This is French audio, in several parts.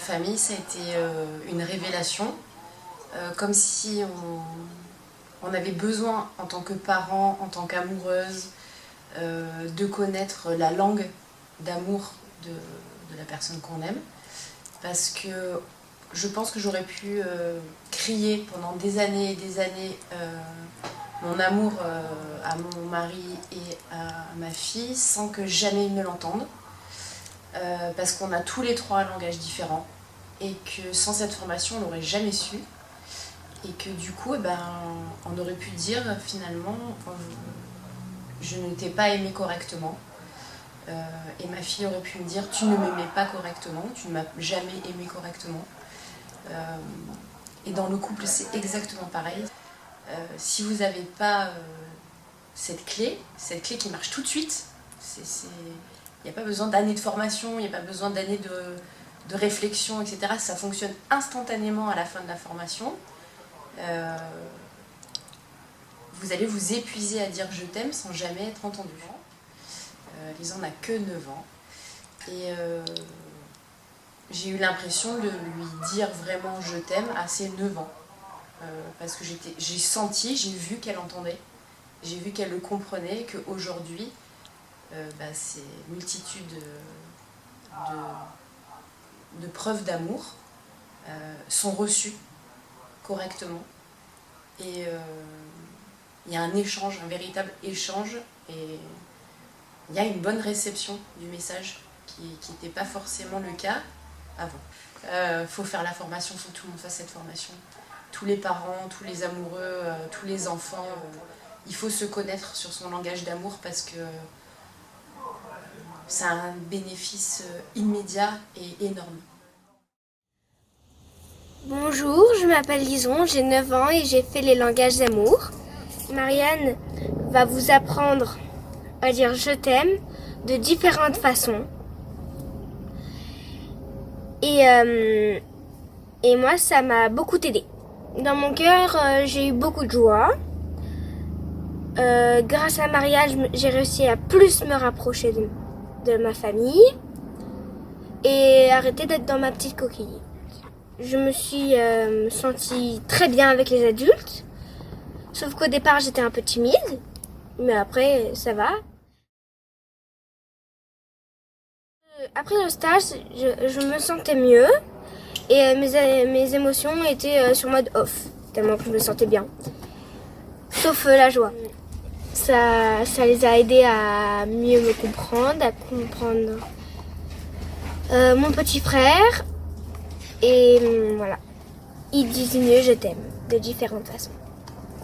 famille, ça a été une révélation, comme si on avait besoin en tant que parents, en tant qu'amoureuse, de connaître la langue d'amour de la personne qu'on aime. Parce que je pense que j'aurais pu crier pendant des années et des années mon amour à mon mari et à ma fille sans que jamais ils ne l'entendent. Parce qu'on a tous les trois un langage différent et que sans cette formation on n'aurait jamais su et que du coup on aurait pu dire finalement je ne t'ai pas aimé correctement et ma fille aurait pu me dire tu ne m'aimais pas correctement, tu ne m'as jamais aimé correctement et dans le couple c'est exactement pareil. Si vous n'avez pas cette clé qui marche tout de suite, il n'y a pas besoin d'années de formation, il n'y a pas besoin d'années de réflexion, etc. Ça fonctionne instantanément à la fin de la formation. Vous allez vous épuiser à dire je t'aime sans jamais être entendu. Lisa n'a que 9 ans. Et j'ai eu l'impression de lui dire vraiment je t'aime à ses 9 ans. Parce que j'ai senti, j'ai vu qu'elle entendait, j'ai vu qu'elle le comprenait, qu'aujourd'hui, ces multitudes de preuves d'amour sont reçues correctement. Et il y a un échange, un véritable échange, et il y a une bonne réception du message qui n'était pas forcément le cas avant. Faut faire la formation, faut que tout le monde fasse cette formation. Tous les parents, tous les amoureux, tous les enfants, il faut se connaître sur son langage d'amour parce que ça a un bénéfice immédiat et énorme. Bonjour, je m'appelle Lison, j'ai 9 ans et j'ai fait les langages d'amour. Marianne va vous apprendre à dire je t'aime de différentes façons. Et moi, ça m'a beaucoup aidé. Dans mon cœur, j'ai eu beaucoup de joie. Grâce à Marianne, j'ai réussi à plus me rapprocher de ma famille et arrêter d'être dans ma petite coquille. Je me suis sentie très bien avec les adultes, sauf qu'au départ j'étais un peu timide, mais après ça va. Après le stage, je me sentais mieux et mes émotions étaient sur mode off, tellement que je me sentais bien. Sauf la joie. Ça les a aidés à mieux me comprendre, à comprendre mon petit frère. Et voilà, ils disent mieux je t'aime de différentes façons,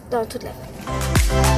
dans toute la famille.